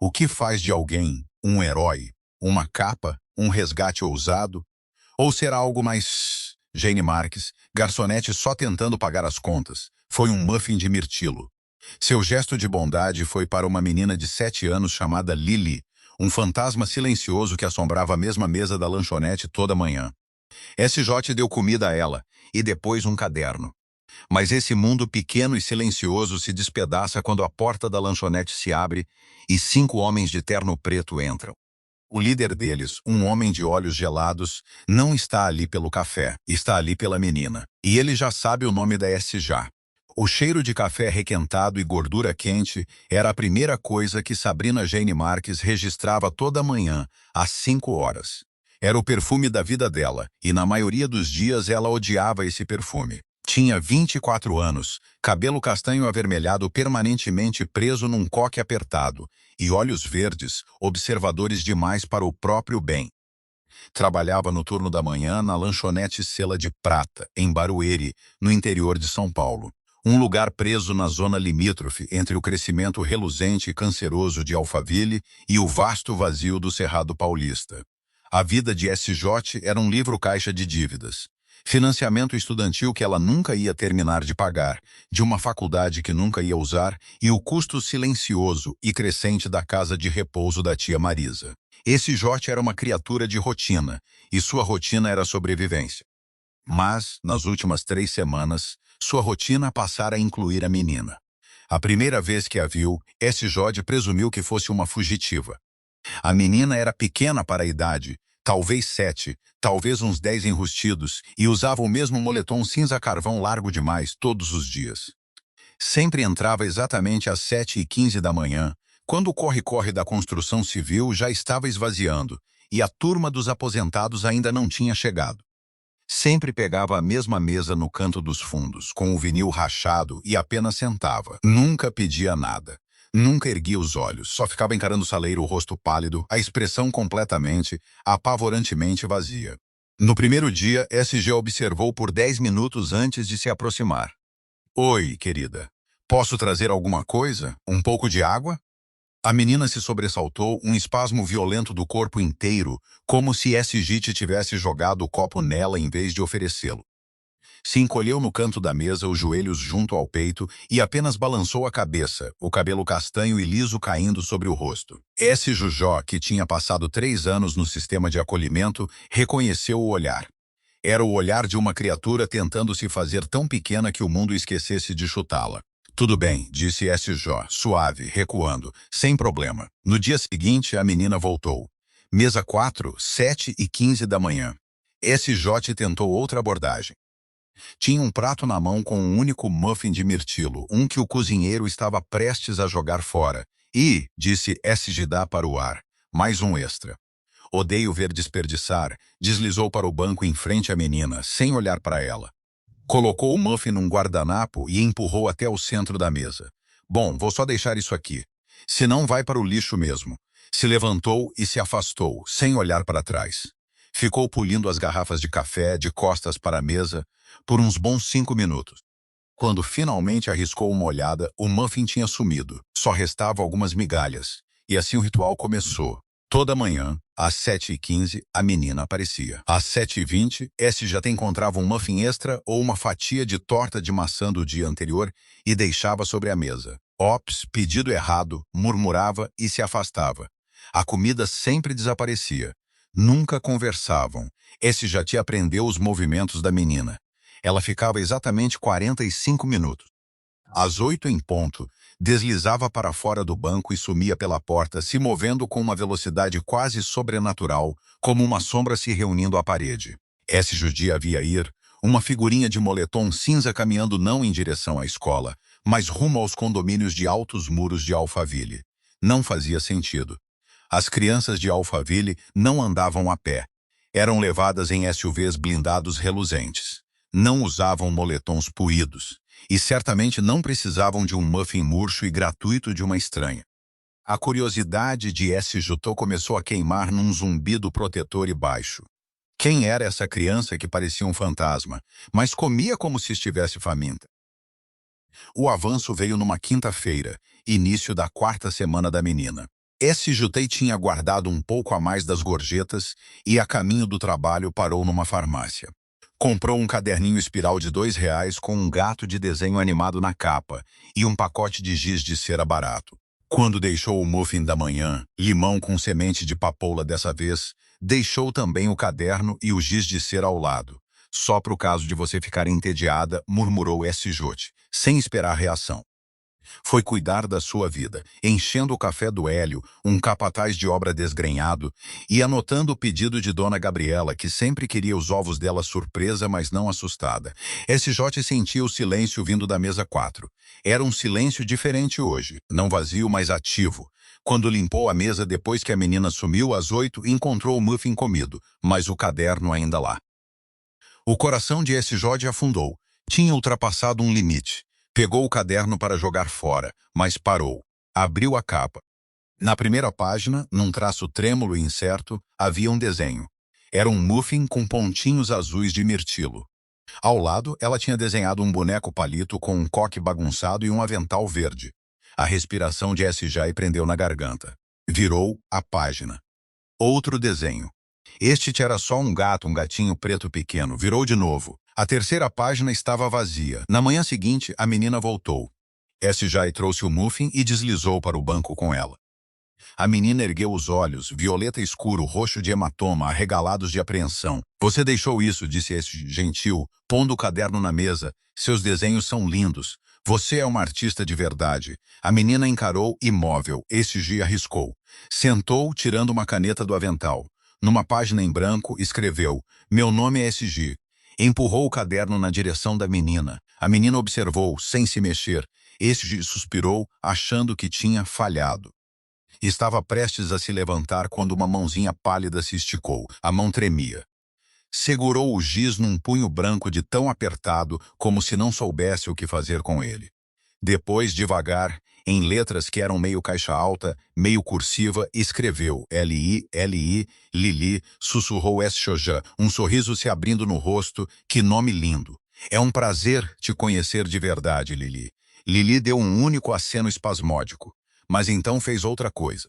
O que faz de alguém um herói, uma capa, um resgate ousado? Ou será algo mais... Jane Marques, garçonete só tentando pagar as contas, foi um muffin de mirtilo. Seu gesto de bondade foi para uma menina de 7 anos chamada Lily, um fantasma silencioso que assombrava a mesma mesa da lanchonete toda manhã. SJ deu comida a ela, e depois um caderno. Mas esse mundo pequeno e silencioso se despedaça quando a porta da lanchonete se abre e 5 homens de terno preto entram. O líder deles, um homem de olhos gelados, não está ali pelo café, está ali pela menina. E ele já sabe o nome da SJ. O cheiro de café requentado e gordura quente era a primeira coisa que Sabrina Jane Marques registrava toda manhã, às 5 horas. Era o perfume da vida dela, e na maioria dos dias ela odiava esse perfume. Tinha 24 anos, cabelo castanho avermelhado permanentemente preso num coque apertado, e olhos verdes, observadores demais para o próprio bem. Trabalhava no turno da manhã na lanchonete Sela de Prata, em Barueri, no interior de São Paulo. Um lugar preso na zona limítrofe entre o crescimento reluzente e canceroso de Alphaville e o vasto vazio do Cerrado Paulista. A vida de SJ era um livro-caixa de dívidas. Financiamento estudantil que ela nunca ia terminar de pagar, de uma faculdade que nunca ia usar e o custo silencioso e crescente da casa de repouso da tia Marisa. Esse J era uma criatura de rotina, e sua rotina era sobrevivência. Mas, nas últimas 3 semanas, sua rotina passara a incluir a menina. A primeira vez que a viu, SJ presumiu que fosse uma fugitiva. A menina era pequena para a idade, talvez 7, talvez uns 10 enrustidos, e usava o mesmo moletom cinza carvão largo demais todos os dias. Sempre entrava exatamente às 7h15 da manhã, quando o corre-corre da construção civil já estava esvaziando, e a turma dos aposentados ainda não tinha chegado. Sempre pegava a mesma mesa no canto dos fundos, com o vinil rachado e apenas sentava. Nunca pedia nada. Nunca erguia os olhos, só ficava encarando o saleiro, o rosto pálido, a expressão completamente, apavorantemente vazia. No primeiro dia, SG observou por 10 minutos antes de se aproximar. Oi, querida. Posso trazer alguma coisa? Um pouco de água? A menina se sobressaltou, um espasmo violento do corpo inteiro, como se SG tivesse jogado o copo nela em vez de oferecê-lo. Se encolheu no canto da mesa, os joelhos junto ao peito, e apenas balançou a cabeça, o cabelo castanho e liso caindo sobre o rosto. Esse Jujó, que tinha passado 3 anos no sistema de acolhimento, reconheceu o olhar. Era o olhar de uma criatura tentando se fazer tão pequena que o mundo esquecesse de chutá-la. Tudo bem, disse SJ, suave, recuando, sem problema. No dia seguinte, a menina voltou. Mesa 4, 7h15 da manhã. SJ tentou outra abordagem. Tinha um prato na mão com um único muffin de mirtilo, um que o cozinheiro estava prestes a jogar fora. E, disse SJ para o ar, mais um extra. Odeio ver desperdiçar, deslizou para o banco em frente à menina, sem olhar para ela. Colocou o muffin num guardanapo e empurrou até o centro da mesa. Bom, vou só deixar isso aqui. Se não, vai para o lixo mesmo. Se levantou e se afastou, sem olhar para trás. Ficou polindo as garrafas de café de costas para a mesa por uns bons 5 minutos. Quando finalmente arriscou uma olhada, o muffin tinha sumido. Só restavam algumas migalhas. E assim o ritual começou. Toda manhã, às 7h15, a menina aparecia. Às 7h20, já encontrava um muffin extra ou uma fatia de torta de maçã do dia anterior e deixava sobre a mesa. Ops, pedido errado, murmurava e se afastava. A comida sempre desaparecia. Nunca conversavam. Já aprendeu os movimentos da menina. Ela ficava exatamente 45 minutos. Às 8 em ponto, deslizava para fora do banco e sumia pela porta, se movendo com uma velocidade quase sobrenatural, como uma sombra se reunindo à parede. Judia havia ir, uma figurinha de moletom cinza caminhando não em direção à escola, mas rumo aos condomínios de altos muros de Alphaville. Não fazia sentido. As crianças de Alphaville não andavam a pé. Eram levadas em SUVs blindados reluzentes. Não usavam moletons puídos. E certamente não precisavam de um muffin murcho e gratuito de uma estranha. A curiosidade de SJ começou a queimar num zumbido protetor e baixo. Quem era essa criança que parecia um fantasma, mas comia como se estivesse faminta? O avanço veio numa quinta-feira, início da 4ª semana da menina. SJ tinha guardado um pouco a mais das gorjetas e, a caminho do trabalho, parou numa farmácia. Comprou um caderninho espiral de R$ 2 com um gato de desenho animado na capa e um pacote de giz de cera barato. Quando deixou o muffin da manhã, limão com semente de papoula dessa vez, deixou também o caderno e o giz de cera ao lado. Só pro caso de você ficar entediada, murmurou SJ, sem esperar reação. Foi cuidar da sua vida, enchendo o café do Hélio, um capataz de obra desgrenhado, e anotando o pedido de Dona Gabriela, que sempre queria os ovos dela surpresa, mas não assustada. SJ sentia o silêncio vindo da mesa 4. Era um silêncio diferente hoje, não vazio, mas ativo. Quando limpou a mesa depois que a menina sumiu às 8, encontrou o muffin comido, mas o caderno ainda lá. O coração de SJ afundou. Tinha ultrapassado um limite. Pegou o caderno para jogar fora, mas parou. Abriu a capa. Na primeira página, num traço trêmulo e incerto, havia um desenho. Era um muffin com pontinhos azuis de mirtilo. Ao lado, ela tinha desenhado um boneco palito com um coque bagunçado e um avental verde. A respiração de SJ prendeu na garganta. Virou a página. Outro desenho. Este era só um gato, um gatinho preto pequeno. Virou de novo. A terceira página estava vazia. Na manhã seguinte, a menina voltou. SJ trouxe o muffin e deslizou para o banco com ela. A menina ergueu os olhos, violeta escuro, roxo de hematoma, arregalados de apreensão. Você deixou isso, disse esse gentil, pondo o caderno na mesa. Seus desenhos são lindos. Você é uma artista de verdade. A menina encarou imóvel. SJ arriscou. Sentou, tirando uma caneta do avental. Numa página em branco, escreveu: Meu nome é SJ. Empurrou o caderno na direção da menina. A menina observou, sem se mexer. SJ suspirou, achando que tinha falhado. Estava prestes a se levantar quando uma mãozinha pálida se esticou. A mão tremia. Segurou o giz num punho branco de tão apertado como se não soubesse o que fazer com ele. Depois, devagar, em letras que eram meio caixa alta, meio cursiva, escreveu L-I, Lili, sussurrou SJ, um sorriso se abrindo no rosto. Que nome lindo! É um prazer te conhecer de verdade, Lili. Lili deu um único aceno espasmódico, mas então fez outra coisa.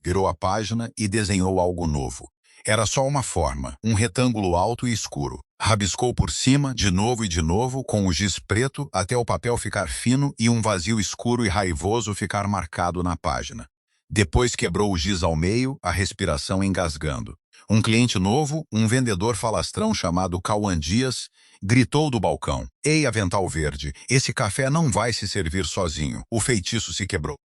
Virou a página e desenhou algo novo. Era só uma forma, um retângulo alto e escuro. Rabiscou por cima, de novo, com o giz preto, até o papel ficar fino e um vazio escuro e raivoso ficar marcado na página. Depois quebrou o giz ao meio, a respiração engasgando. Um cliente novo, um vendedor falastrão chamado Cauã Dias, gritou do balcão: Ei, avental verde, esse café não vai se servir sozinho. O feitiço se quebrou.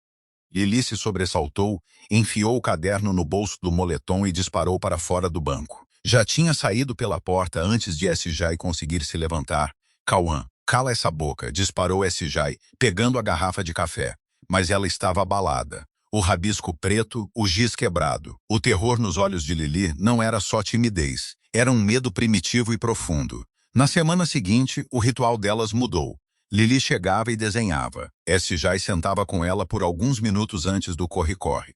Lili se sobressaltou, enfiou o caderno no bolso do moletom e disparou para fora do banco. Já tinha saído pela porta antes de SJ conseguir se levantar. Cauã, cala essa boca, disparou SJ, pegando a garrafa de café. Mas ela estava abalada. O rabisco preto, o giz quebrado. O terror nos olhos de Lili não era só timidez. Era um medo primitivo e profundo. Na semana seguinte, o ritual delas mudou. Lili chegava e desenhava. SJ sentava com ela por alguns minutos antes do corre-corre.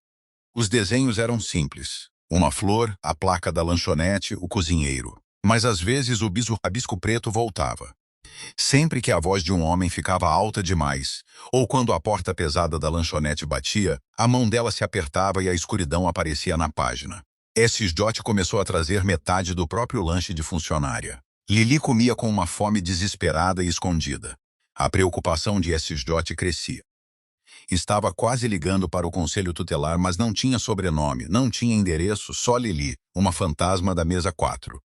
Os desenhos eram simples. Uma flor, a placa da lanchonete, o cozinheiro. Mas às vezes o rabisco preto voltava. Sempre que a voz de um homem ficava alta demais, ou quando a porta pesada da lanchonete batia, a mão dela se apertava e a escuridão aparecia na página. SJ começou a trazer metade do próprio lanche de funcionária. Lili comia com uma fome desesperada e escondida. A preocupação de SJ crescia. Estava quase ligando para o conselho tutelar, mas não tinha sobrenome, não tinha endereço, só Lili, uma fantasma da mesa 4.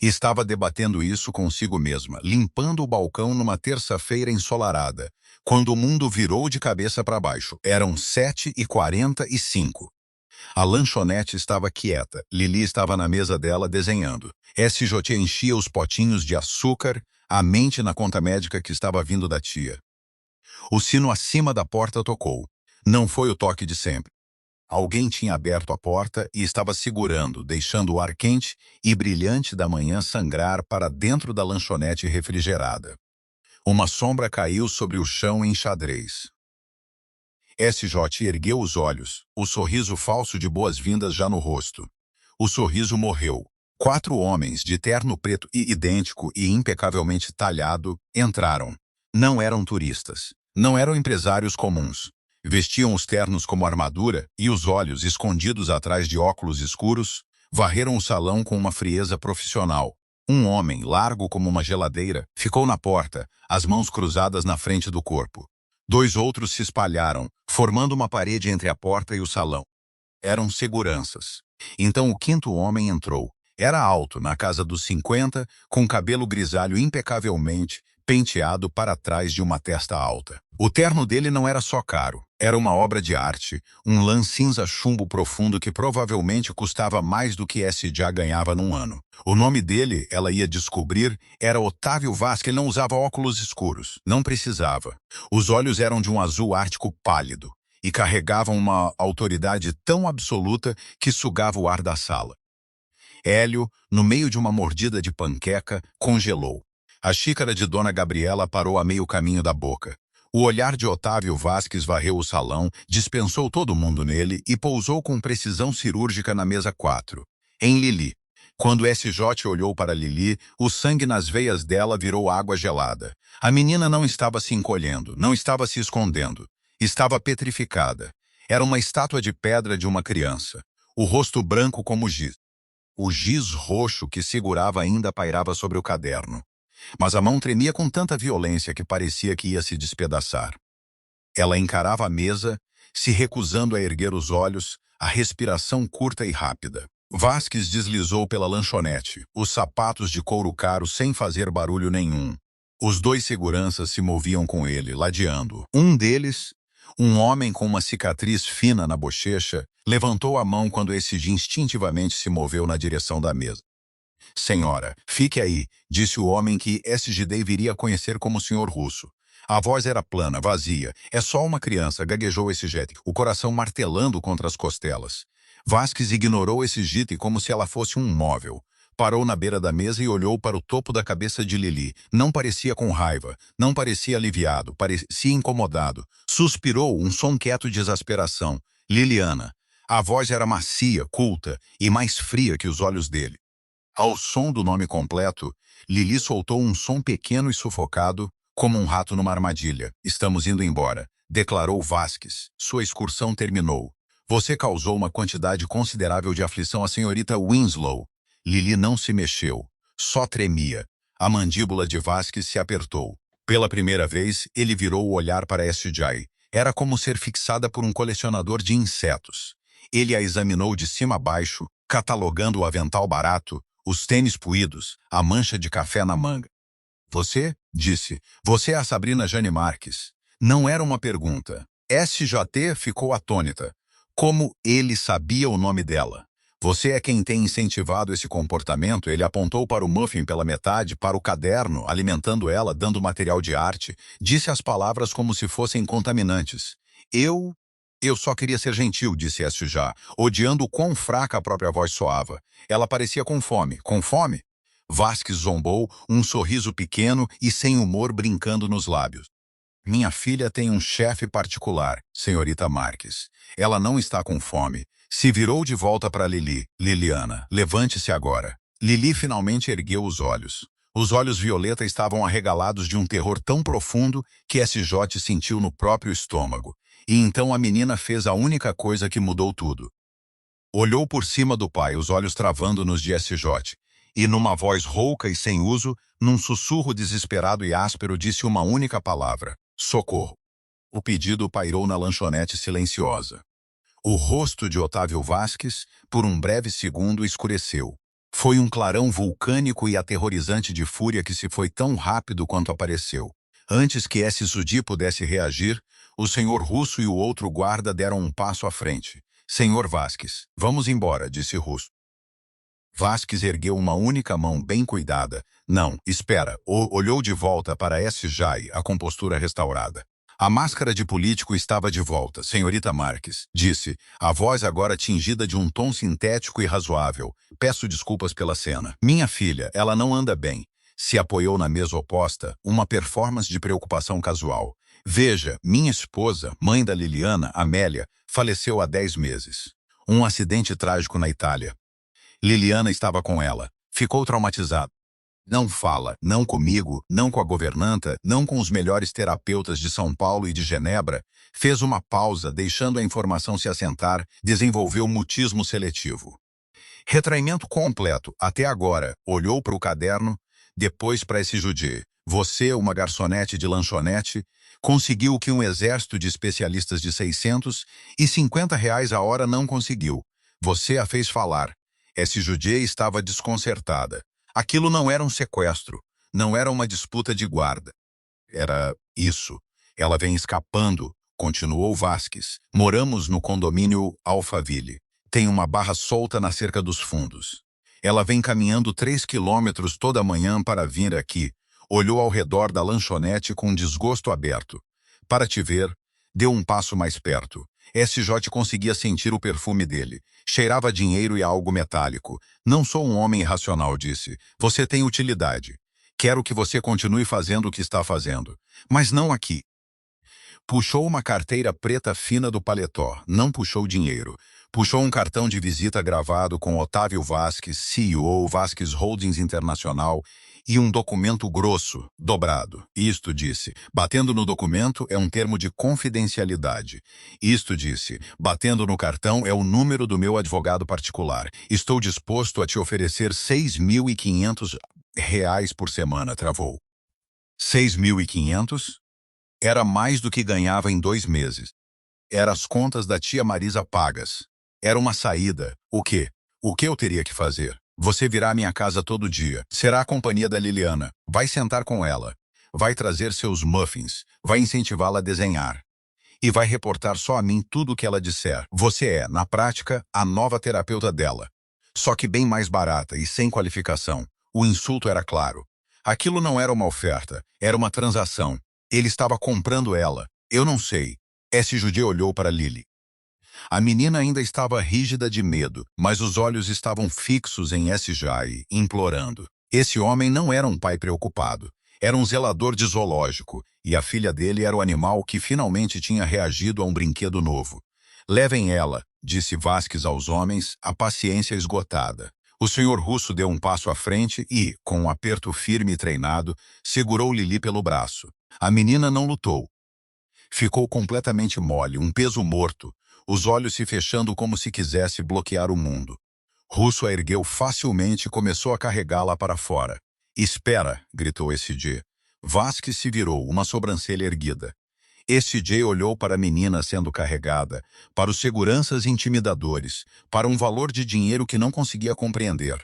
Estava debatendo isso consigo mesma, limpando o balcão numa terça-feira ensolarada, quando o mundo virou de cabeça para baixo. Eram 7h45. A lanchonete estava quieta. Lili estava na mesa dela desenhando. SJ enchia os potinhos de açúcar, a mente na conta médica que estava vindo da tia. O sino acima da porta tocou. Não foi o toque de sempre. Alguém tinha aberto a porta e estava segurando, deixando o ar quente e brilhante da manhã sangrar para dentro da lanchonete refrigerada. Uma sombra caiu sobre o chão em xadrez. SJ ergueu os olhos, o sorriso falso de boas-vindas já no rosto. O sorriso morreu. 4 homens de terno preto e idêntico e impecavelmente talhado entraram. Não eram turistas. Não eram empresários comuns. Vestiam os ternos como armadura e os olhos, escondidos atrás de óculos escuros, varreram o salão com uma frieza profissional. Um homem, largo como uma geladeira, ficou na porta, as mãos cruzadas na frente do corpo. 2 outros se espalharam, formando uma parede entre a porta e o salão. Eram seguranças. Então o 5º homem entrou. Era alto, na casa dos 50, com cabelo grisalho impecavelmente penteado para trás de uma testa alta. O terno dele não era só caro, era uma obra de arte, um lã cinza chumbo profundo que provavelmente custava mais do que já ganhava num ano. O nome dele, ela ia descobrir, era Otávio Vasques. Ele não usava óculos escuros, não precisava. Os olhos eram de um azul ártico pálido e carregavam uma autoridade tão absoluta que sugava o ar da sala. Hélio, no meio de uma mordida de panqueca, congelou. A xícara de Dona Gabriela parou a meio caminho da boca. O olhar de Otávio Vasques varreu o salão, dispensou todo mundo nele e pousou com precisão cirúrgica na mesa 4, em Lili. Quando SJ olhou para Lili, o sangue nas veias dela virou água gelada. A menina não estava se encolhendo, não estava se escondendo. Estava petrificada. Era uma estátua de pedra de uma criança. O rosto branco como giz. O giz roxo que segurava ainda pairava sobre o caderno. Mas a mão tremia com tanta violência que parecia que ia se despedaçar. Ela encarava a mesa, se recusando a erguer os olhos, a respiração curta e rápida. Vasques deslizou pela lanchonete, os sapatos de couro caro sem fazer barulho nenhum. Os 2 seguranças se moviam com ele, ladeando. Um deles, um homem com uma cicatriz fina na bochecha, levantou a mão quando esse instintivamente se moveu na direção da mesa. Senhora, fique aí, disse o homem que SJ viria a conhecer como Sr. Russo. A voz era plana, vazia. É só uma criança, gaguejou SJ, o coração martelando contra as costelas. Vasques ignorou SJ como se ela fosse um móvel. Parou na beira da mesa e olhou para o topo da cabeça de Lili. Não parecia com raiva, não parecia aliviado, parecia incomodado. Suspirou, um som quieto de exasperação. Liliana. A voz era macia, culta e mais fria que os olhos dele. Ao som do nome completo, Lili soltou um som pequeno e sufocado, como um rato numa armadilha. Estamos indo embora, declarou Vasques. Sua excursão terminou. Você causou uma quantidade considerável de aflição à senhorita Winslow. Lili não se mexeu, só tremia. A mandíbula de Vasques se apertou. Pela primeira vez, ele virou o olhar para SJ. Era como ser fixada por um colecionador de insetos. Ele a examinou de cima a baixo, catalogando o avental barato, os tênis puídos, a mancha de café na manga. Você, disse, você é a Sabrina Jane Marques. Não era uma pergunta. SJ ficou atônita. Como ele sabia o nome dela? Você é quem tem incentivado esse comportamento. Ele apontou para o muffin pela metade, para o caderno, alimentando ela, dando material de arte. Disse as palavras como se fossem contaminantes. Eu só queria ser gentil, disse SJ, odiando o quão fraca a própria voz soava. Ela parecia com fome. Com fome? Vasques zombou, um sorriso pequeno e sem humor brincando nos lábios. Minha filha tem um chefe particular, senhorita Marques. Ela não está com fome. Se virou de volta para Lili. Liliana, levante-se agora. Lili finalmente ergueu os olhos. Os olhos violeta estavam arregalados de um terror tão profundo que SJ sentiu no próprio estômago. E então a menina fez a única coisa que mudou tudo. Olhou por cima do pai, os olhos travando-nos de SJ, e numa voz rouca e sem uso, num sussurro desesperado e áspero, disse uma única palavra: socorro. O pedido pairou na lanchonete silenciosa. O rosto de Otávio Vasques, por um breve segundo, escureceu. Foi um clarão vulcânico e aterrorizante de fúria que se foi tão rápido quanto apareceu. Antes que SJ pudesse reagir, o senhor Russo e o outro guarda deram um passo à frente. Senhor Vasques, vamos embora, disse Russo. Vasques ergueu uma única mão bem cuidada. Não, espera. Olhou de volta para SJ, a compostura restaurada. A máscara de político estava de volta, senhorita Marques, disse, a voz agora tingida de um tom sintético e razoável. Peço desculpas pela cena. Minha filha, ela não anda bem. Se apoiou na mesa oposta, uma performance de preocupação casual. Veja, minha esposa, mãe da Liliana, Amélia, faleceu há 10 meses. Um acidente trágico na Itália. Liliana estava com ela. Ficou traumatizada. Não fala, não comigo, não com a governanta, não com os melhores terapeutas de São Paulo e de Genebra. Fez uma pausa, deixando a informação se assentar, desenvolveu mutismo seletivo. Retraimento completo, até agora. Olhou para o caderno, depois para esse judia. Você, uma garçonete de lanchonete, conseguiu o que um exército de especialistas de R$ 650 a hora não conseguiu. Você a fez falar. Esse judia estava desconcertada. Aquilo não era um sequestro, não era uma disputa de guarda. Era isso. Ela vem escapando, continuou Vasques. Moramos no condomínio Alphaville. Tem uma barra solta na cerca dos fundos. Ela vem caminhando 3 quilômetros toda manhã para vir aqui. Olhou ao redor da lanchonete com desgosto aberto. Para te ver, deu um passo mais perto. SJ conseguia sentir o perfume dele. Cheirava a dinheiro e a algo metálico. Não sou um homem irracional, disse. Você tem utilidade. Quero que você continue fazendo o que está fazendo. Mas não aqui. Puxou uma carteira preta fina do paletó. Não puxou dinheiro. Puxou um cartão de visita gravado com Otávio Vasques, CEO, Vasques Holdings Internacional, e um documento grosso, dobrado. Isto, disse, batendo no documento é um termo de confidencialidade. Isto, disse, batendo no cartão é o número do meu advogado particular. Estou disposto a te oferecer R$ 6.500 por semana, travou. 6.500? Era mais do que ganhava em 2 meses. Era as contas da tia Marisa pagas. Era uma saída. O quê? O que eu teria que fazer? Você virá à minha casa todo dia. Será a companhia da Liliana. Vai sentar com ela. Vai trazer seus muffins. Vai incentivá-la a desenhar. E vai reportar só a mim tudo o que ela disser. Você é, na prática, a nova terapeuta dela. Só que bem mais barata e sem qualificação. O insulto era claro. Aquilo não era uma oferta. Era uma transação. Ele estava comprando ela. Eu não sei. Esse judia olhou para Lily. A menina ainda estava rígida de medo, mas os olhos estavam fixos em SJ, implorando. Esse homem não era um pai preocupado. Era um zelador de zoológico, e a filha dele era o animal que finalmente tinha reagido a um brinquedo novo. Levem ela, disse Vasques aos homens, a paciência esgotada. O senhor russo deu um passo à frente e, com um aperto firme e treinado, segurou Lili pelo braço. A menina não lutou. Ficou completamente mole, um peso morto, os olhos se fechando como se quisesse bloquear o mundo. Russo a ergueu facilmente e começou a carregá-la para fora. Espera, gritou SJ. Vasques se virou, uma sobrancelha erguida. SJ olhou para a menina sendo carregada, para os seguranças intimidadores, para um valor de dinheiro que não conseguia compreender.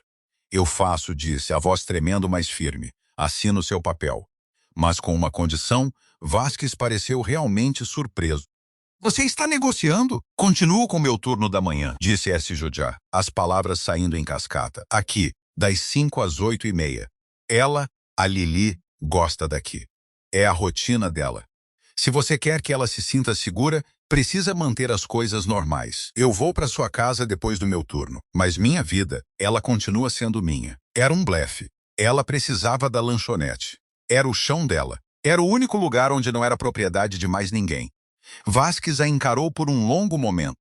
Eu faço, disse, a voz tremendo mais firme. Assino seu papel. Mas com uma condição, Vasques pareceu realmente surpreso. Você está negociando? Continuo com meu turno da manhã, disse SJ, as palavras saindo em cascata. Aqui, das 5 às 8h30. Ela, a Lili, gosta daqui. É a rotina dela. Se você quer que ela se sinta segura, precisa manter as coisas normais. Eu vou para sua casa depois do meu turno, mas minha vida, ela continua sendo minha. Era um blefe. Ela precisava da lanchonete. Era o chão dela. Era o único lugar onde não era propriedade de mais ninguém. Vasques a encarou por um longo momento.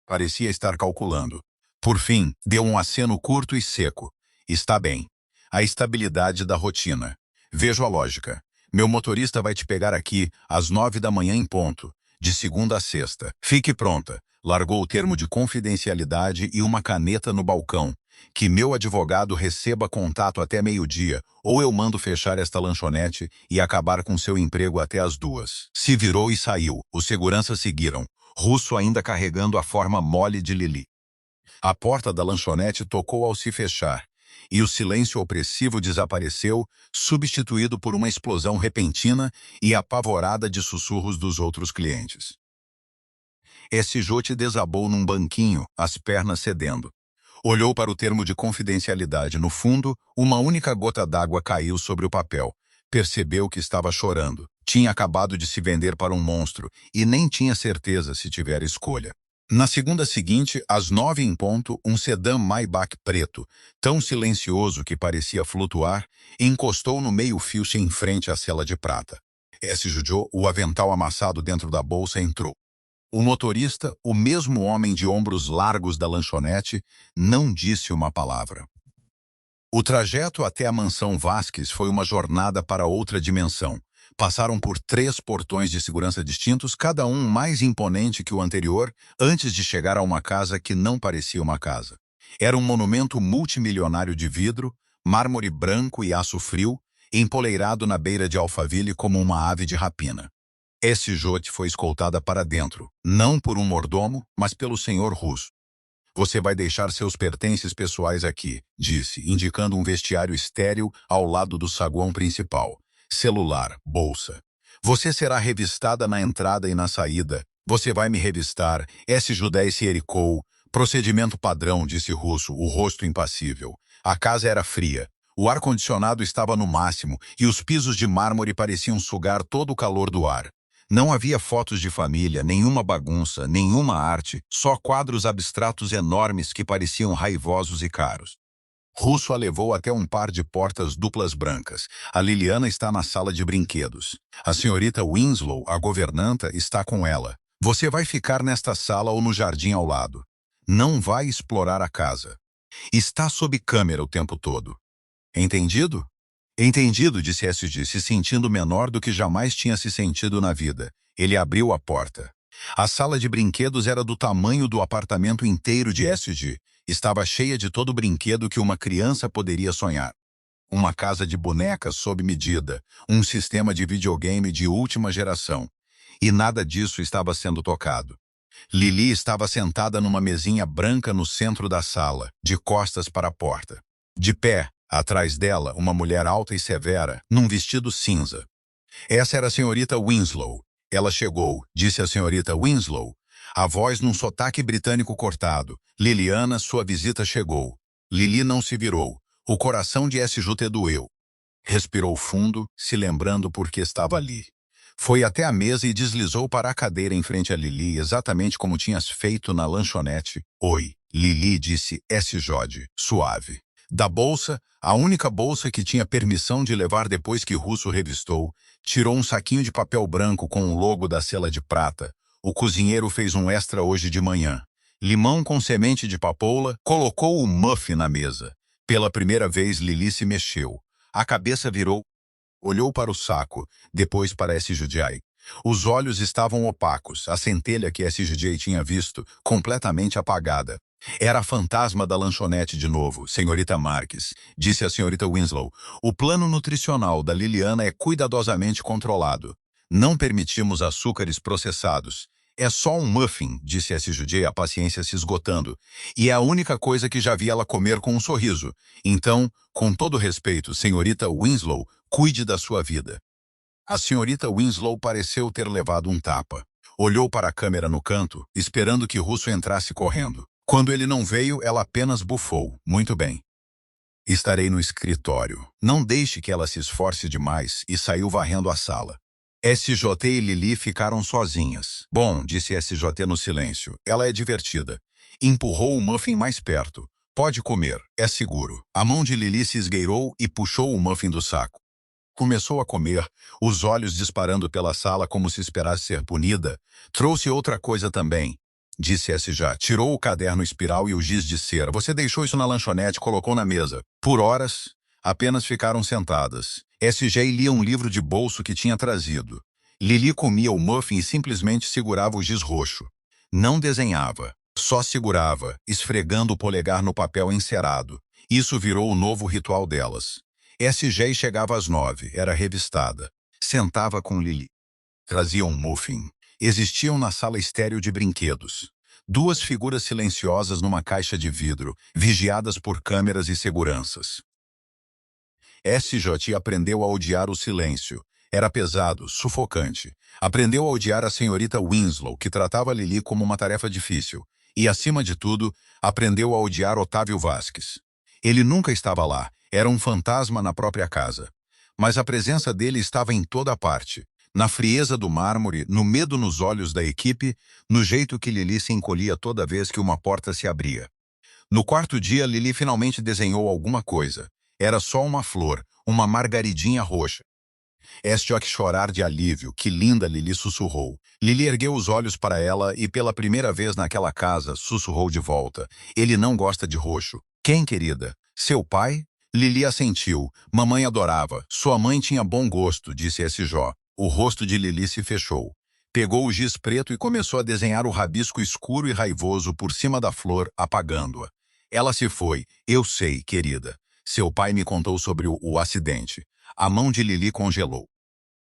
Parecia estar calculando. Por fim, deu um aceno curto e seco. Está bem. A estabilidade da rotina. Vejo a lógica. Meu motorista vai te pegar aqui às 9 da manhã em ponto, de segunda a sexta. Fique pronta. Largou o termo de confidencialidade e uma caneta no balcão. Que meu advogado receba contato até meio-dia, ou eu mando fechar esta lanchonete e acabar com seu emprego até as 2. Se virou e saiu. Os seguranças seguiram, Russo ainda carregando a forma mole de Lili. A porta da lanchonete tocou ao se fechar, e o silêncio opressivo desapareceu, substituído por uma explosão repentina e apavorada de sussurros dos outros clientes. SJ desabou num banquinho, as pernas cedendo. Olhou para o termo de confidencialidade. No fundo, uma única gota d'água caiu sobre o papel. Percebeu que estava chorando. Tinha acabado de se vender para um monstro e nem tinha certeza se tiver escolha. Na segunda seguinte, às 9 em ponto, um sedã Maybach preto, tão silencioso que parecia flutuar, encostou no meio-fio em frente à cela de prata. SJ, o avental amassado dentro da bolsa, entrou. O motorista, o mesmo homem de ombros largos da lanchonete, não disse uma palavra. O trajeto até a mansão Vasques foi uma jornada para outra dimensão. Passaram por 3 portões de segurança distintos, cada um mais imponente que o anterior, antes de chegar a uma casa que não parecia uma casa. Era um monumento multimilionário de vidro, mármore branco e aço frio, empoleirado na beira de Alphaville como uma ave de rapina. SJ foi escoltada para dentro, não por um mordomo, mas pelo senhor russo. Você vai deixar seus pertences pessoais aqui, disse, indicando um vestiário estéril ao lado do saguão principal. Celular, bolsa. Você será revistada na entrada e na saída. Você vai me revistar. SJ se ericou. Procedimento padrão, disse Russo, o rosto impassível. A casa era fria. O ar-condicionado estava no máximo e os pisos de mármore pareciam sugar todo o calor do ar. Não havia fotos de família, nenhuma bagunça, nenhuma arte, só quadros abstratos enormes que pareciam raivosos e caros. Russo a levou até um par de portas duplas brancas. A Liliana está na sala de brinquedos. A senhorita Winslow, a governanta, está com ela. Você vai ficar nesta sala ou no jardim ao lado. Não vai explorar a casa. Está sob câmera o tempo todo. Entendido? Entendido, disse SG, se sentindo menor do que jamais tinha se sentido na vida. Ele abriu a porta. A sala de brinquedos era do tamanho do apartamento inteiro de SG. Estava cheia de todo brinquedo que uma criança poderia sonhar. Uma casa de bonecas sob medida, um sistema de videogame de última geração. E nada disso estava sendo tocado. Lili estava sentada numa mesinha branca no centro da sala, de costas para a porta. De pé, atrás dela, uma mulher alta e severa, num vestido cinza. Essa era a senhorita Winslow. Ela chegou, disse a senhorita Winslow, a voz num sotaque britânico cortado. Liliana, sua visita chegou. Lili não se virou. O coração de SJ doeu. Respirou fundo, se lembrando por que estava ali. Foi até a mesa e deslizou para a cadeira em frente a Lili, exatamente como tinhas feito na lanchonete. Oi, Lili, disse SJ, suave. Da bolsa, a única bolsa que tinha permissão de levar depois que Russo revistou, tirou um saquinho de papel branco com o logo da Sela de Prata. O cozinheiro fez um extra hoje de manhã. Limão com semente de papoula, colocou o muffin na mesa. Pela primeira vez, Lili se mexeu. A cabeça virou, olhou para o saco, depois para SJ. Os olhos estavam opacos, a centelha que SJ tinha visto, completamente apagada. Era a fantasma da lanchonete de novo, senhorita Marques, disse a senhorita Winslow. O plano nutricional da Liliana é cuidadosamente controlado. Não permitimos açúcares processados. É só um muffin, disse SJ, a paciência se esgotando. E é a única coisa que já vi ela comer com um sorriso. Então, com todo respeito, senhorita Winslow, cuide da sua vida. A senhorita Winslow pareceu ter levado um tapa. Olhou para a câmera no canto, esperando que Russo entrasse correndo. Quando ele não veio, ela apenas bufou. Muito bem. Estarei no escritório. Não deixe que ela se esforce demais, e saiu varrendo a sala. SJ e Lili ficaram sozinhas. Bom, disse SJ no silêncio. Ela é divertida. Empurrou o muffin mais perto. Pode comer, é seguro. A mão de Lili se esgueirou e puxou o muffin do saco. Começou a comer, os olhos disparando pela sala como se esperasse ser punida. Trouxe outra coisa também, disse SJ. Tirou o caderno espiral e o giz de cera. Você deixou isso na lanchonete, colocou na mesa. Por horas, apenas ficaram sentadas. SJ lia um livro de bolso que tinha trazido. Lili comia o muffin e simplesmente segurava o giz roxo. Não desenhava, só segurava, esfregando o polegar no papel encerado. Isso virou o novo ritual delas. SJ chegava às 9, era revistada. Sentava com Lili. Trazia um muffin. Existiam na sala estéril de brinquedos. 2 figuras silenciosas numa caixa de vidro, vigiadas por câmeras e seguranças. SJ aprendeu a odiar o silêncio. Era pesado, sufocante. Aprendeu a odiar a senhorita Winslow, que tratava Lili como uma tarefa difícil. E, acima de tudo, aprendeu a odiar Otávio Vasques. Ele nunca estava lá. Era um fantasma na própria casa. Mas a presença dele estava em toda parte. Na frieza do mármore, no medo nos olhos da equipe, no jeito que Lili se encolhia toda vez que uma porta se abria. No 4º dia, Lili finalmente desenhou alguma coisa. Era só uma flor, uma margaridinha roxa. SJ chorar de alívio, que linda, Lili sussurrou. Lili ergueu os olhos para ela e, pela primeira vez naquela casa, sussurrou de volta. Ele não gosta de roxo. Quem, querida? Seu pai? Lili assentiu. Mamãe adorava. Sua mãe tinha bom gosto, disse SJ. O rosto de Lili se fechou. Pegou o giz preto e começou a desenhar o rabisco escuro e raivoso por cima da flor, apagando-a. Ela se foi. Eu sei, querida. Seu pai me contou sobre o acidente. A mão de Lili congelou.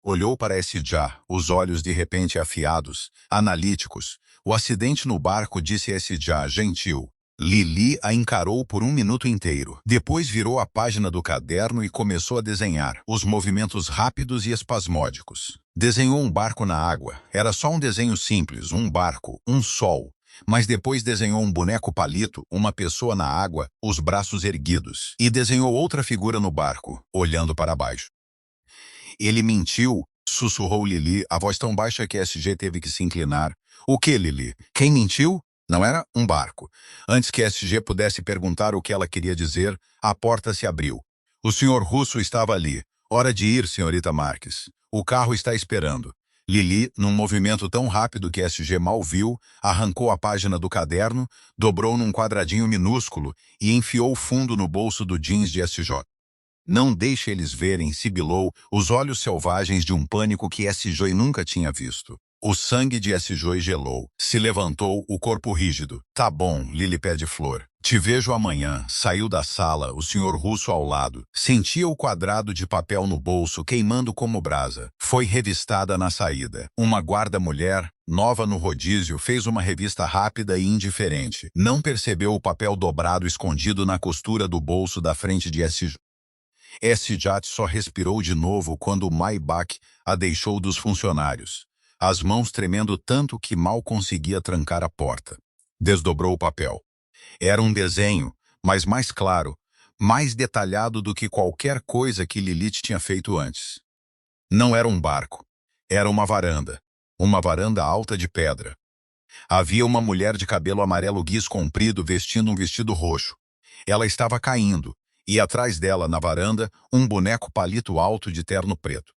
Olhou para SJ, os olhos de repente afiados, analíticos. O acidente no barco, disse SJ, gentil. Lili a encarou por um minuto inteiro. Depois virou a página do caderno e começou a desenhar, os movimentos rápidos e espasmódicos. Desenhou um barco na água. Era só um desenho simples, um barco, um sol. Mas depois desenhou um boneco palito, uma pessoa na água, os braços erguidos. E desenhou outra figura no barco, olhando para baixo. Ele mentiu, sussurrou Lili, a voz tão baixa que SG teve que se inclinar. O que, Lili? Quem mentiu? Não era um barco. Antes que SG pudesse perguntar o que ela queria dizer, a porta se abriu. O senhor Russo estava ali. Hora de ir, senhorita Marques. O carro está esperando. Lili, num movimento tão rápido que SG mal viu, arrancou a página do caderno, dobrou num quadradinho minúsculo e enfiou o fundo no bolso do jeans de SJ. Não deixe eles verem, sibilou, os olhos selvagens de um pânico que SJ nunca tinha visto. O sangue de SJ gelou. Se levantou, o corpo rígido. Tá bom, Lili Pé de Flor. Te vejo amanhã. Saiu da sala, o senhor Russo ao lado. Sentia o quadrado de papel no bolso, queimando como brasa. Foi revistada na saída. Uma guarda-mulher, nova no rodízio, fez uma revista rápida e indiferente. Não percebeu o papel dobrado escondido na costura do bolso da frente de SJ. SJ só respirou de novo quando o Maybach a deixou dos funcionários. As mãos tremendo tanto que mal conseguia trancar a porta. Desdobrou o papel. Era um desenho, mas mais claro, mais detalhado do que qualquer coisa que Lilith tinha feito antes. Não era um barco. Era uma varanda. Uma varanda alta de pedra. Havia uma mulher de cabelo amarelo guiz comprido vestindo um vestido roxo. Ela estava caindo, e atrás dela, na varanda, um boneco palito alto de terno preto.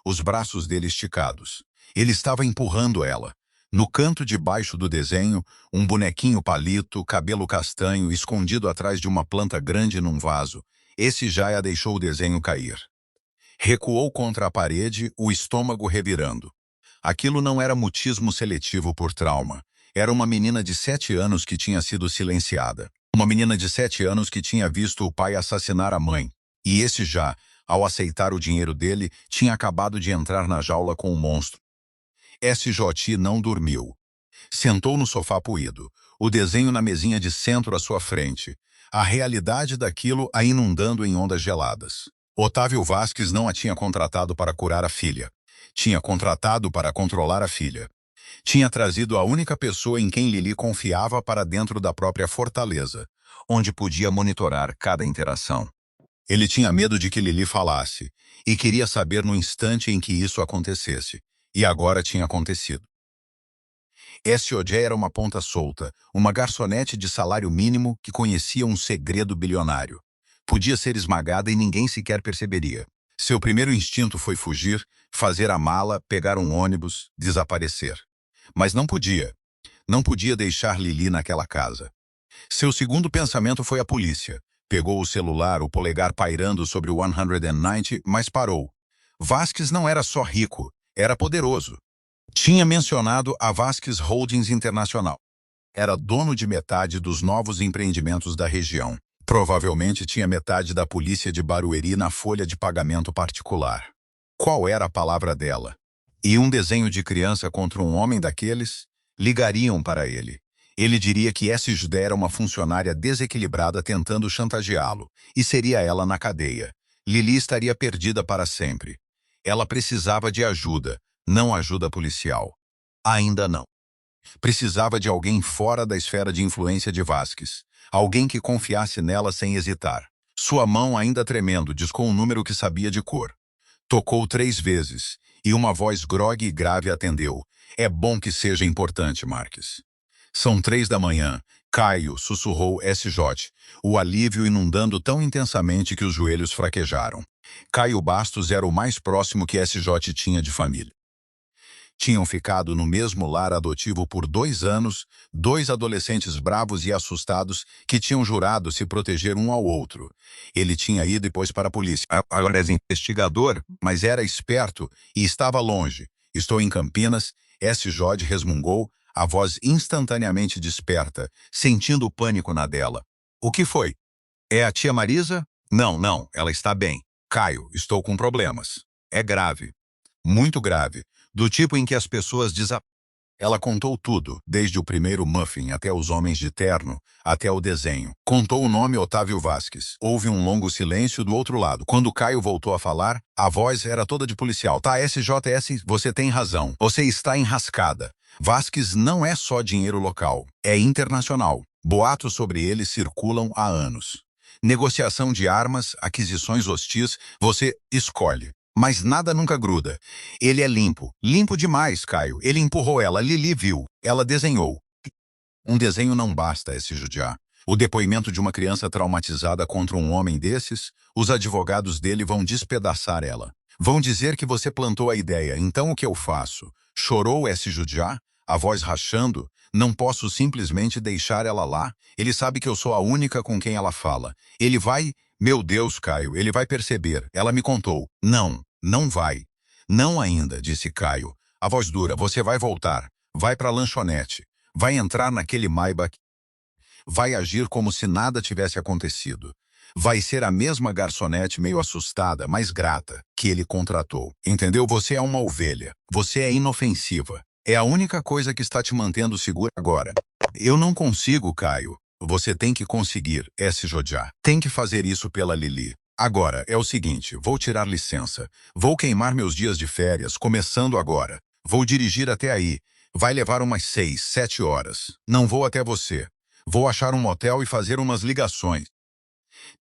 Os braços dele esticados. Ele estava empurrando ela. No canto de baixo do desenho, um bonequinho palito, cabelo castanho, escondido atrás de uma planta grande num vaso. Esse já a deixou o desenho cair. Recuou contra a parede, o estômago revirando. Aquilo não era mutismo seletivo por trauma. Era uma menina de 7 anos que tinha sido silenciada. Uma menina de 7 anos que tinha visto o pai assassinar a mãe. E esse já, ao aceitar o dinheiro dele, tinha acabado de entrar na jaula com o monstro. SJ não dormiu. Sentou no sofá poído, o desenho na mesinha de centro à sua frente, a realidade daquilo a inundando em ondas geladas. Otávio Vasques não a tinha contratado para curar a filha. Tinha contratado para controlar a filha. Tinha trazido a única pessoa em quem Lili confiava para dentro da própria fortaleza, onde podia monitorar cada interação. Ele tinha medo de que Lili falasse, e queria saber no instante em que isso acontecesse. E agora tinha acontecido. SJ era uma ponta solta, uma garçonete de salário mínimo que conhecia um segredo bilionário. Podia ser esmagada e ninguém sequer perceberia. Seu primeiro instinto foi fugir, fazer a mala, pegar um ônibus, desaparecer. Mas não podia. Não podia deixar Lili naquela casa. Seu segundo pensamento foi a polícia. Pegou o celular, o polegar pairando sobre o 190, mas parou. Vasques não era só rico. Era poderoso. Tinha mencionado a Vasques Holdings Internacional. Era dono de metade dos novos empreendimentos da região. Provavelmente tinha metade da polícia de Barueri na folha de pagamento particular. Qual era a palavra dela? E um desenho de criança contra um homem daqueles? Ligariam para ele. Ele diria que SJ era uma funcionária desequilibrada tentando chantageá-lo, e seria ela na cadeia. Lili estaria perdida para sempre. Ela precisava de ajuda, não ajuda policial. Ainda não. Precisava de alguém fora da esfera de influência de Vasques. Alguém que confiasse nela sem hesitar. Sua mão ainda tremendo, discou um número que sabia de cor. Tocou 3 vezes, e uma voz grogue e grave atendeu. É bom que seja importante, Marques. São 3 da manhã. Caio, sussurrou SJ, o alívio inundando tão intensamente que os joelhos fraquejaram. Caio Bastos era o mais próximo que SJ tinha de família. Tinham ficado no mesmo lar adotivo por 2 anos, dois adolescentes bravos e assustados que tinham jurado se proteger um ao outro. Ele tinha ido depois para a polícia. Agora é investigador, mas era esperto e estava longe. Estou em Campinas, SJ resmungou, a voz instantaneamente desperta, sentindo o pânico na dela. O que foi? É a tia Marisa? Não, não, ela está bem. Caio, estou com problemas. É grave. Muito grave. Do tipo em que as pessoas Ela contou tudo, desde o primeiro muffin até os homens de terno, até o desenho. Contou o nome Otávio Vasques. Houve um longo silêncio do outro lado. Quando Caio voltou a falar, a voz era toda de policial. Tá, SJS, você tem razão. Você está enrascada. Vasques não é só dinheiro local, é internacional. Boatos sobre ele circulam há anos. Negociação de armas, aquisições hostis, você escolhe. Mas nada nunca gruda. Ele é limpo. Limpo demais, Caio. Ele empurrou ela. Lili viu. Ela desenhou. Um desenho não basta, SJ. O depoimento de uma criança traumatizada contra um homem desses, os advogados dele vão despedaçar ela. Vão dizer que você plantou a ideia. Então o que eu faço? Chorou SJ? A voz rachando. Não posso simplesmente deixar ela lá. Ele sabe que eu sou a única com quem ela fala. Ele vai... Meu Deus, Caio, ele vai perceber. Ela me contou. Não, não vai. Não ainda, disse Caio. A voz dura. Você vai voltar. Vai para a lanchonete. Vai entrar naquele Maybach. Vai agir como se nada tivesse acontecido. Vai ser a mesma garçonete meio assustada, mas grata, que ele contratou. Entendeu? Você é uma ovelha. Você é inofensiva. É a única coisa que está te mantendo segura agora. Eu não consigo, Caio. Você tem que conseguir, SJ. Tem que fazer isso pela Lili. Agora, é o seguinte, vou tirar licença. Vou queimar meus dias de férias, começando agora. Vou dirigir até aí. Vai levar umas 6, 7 horas. Não vou até você. Vou achar um motel e fazer umas ligações.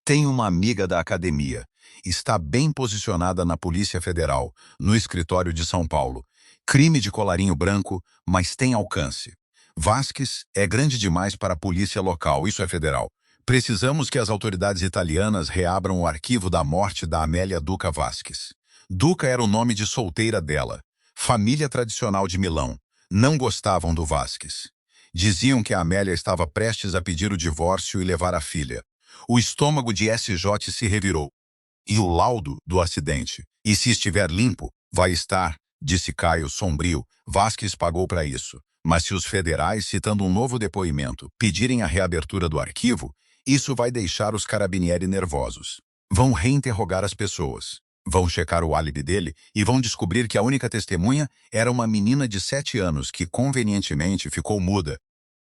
Tenho uma amiga da academia. Está bem posicionada na Polícia Federal, no escritório de São Paulo. Crime de colarinho branco, mas tem alcance. Vasques é grande demais para a polícia local, isso é federal. Precisamos que as autoridades italianas reabram o arquivo da morte da Amélia Duca Vasques. Duca era o nome de solteira dela. Família tradicional de Milão. Não gostavam do Vasques. Diziam que a Amélia estava prestes a pedir o divórcio e levar a filha. O estômago de SJ se revirou. E o laudo do acidente? E se estiver limpo, vai estar, disse Caio sombrio. Vasques pagou para isso. Mas se os federais, citando um novo depoimento, pedirem a reabertura do arquivo, isso vai deixar os carabinieri nervosos. Vão reinterrogar as pessoas. Vão checar o álibi dele e vão descobrir que a única testemunha era uma menina de 7 anos que convenientemente ficou muda.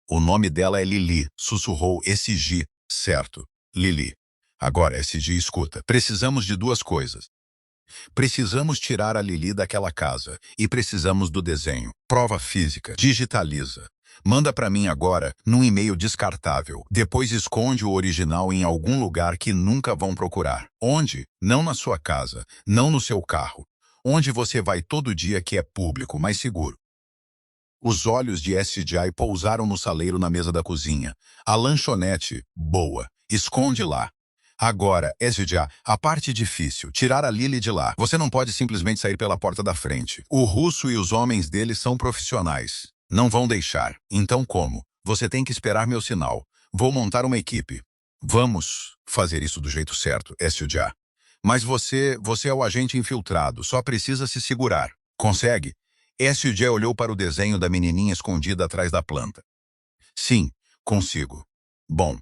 O nome dela é Lili, sussurrou SG. Certo, Lili. Agora, SG, escuta. Precisamos de 2 coisas. Precisamos tirar a Lili daquela casa e precisamos do desenho. Prova física. Digitaliza. Manda para mim agora, num e-mail descartável. Depois esconde o original em algum lugar que nunca vão procurar. Onde? Não na sua casa, não no seu carro. Onde você vai todo dia que é público, mas seguro. Os olhos de SJ pousaram no saleiro na mesa da cozinha. A lanchonete, boa. Esconde lá. Agora, SJ, a parte difícil, tirar a Lili de lá. Você não pode simplesmente sair pela porta da frente. O russo e os homens dele são profissionais. Não vão deixar. Então como? Você tem que esperar meu sinal. Vou montar uma equipe. Vamos fazer isso do jeito certo, SJ. Mas você é o agente infiltrado, só precisa se segurar. Consegue? SJ olhou para o desenho da menininha escondida atrás da planta. Sim, consigo. Bom,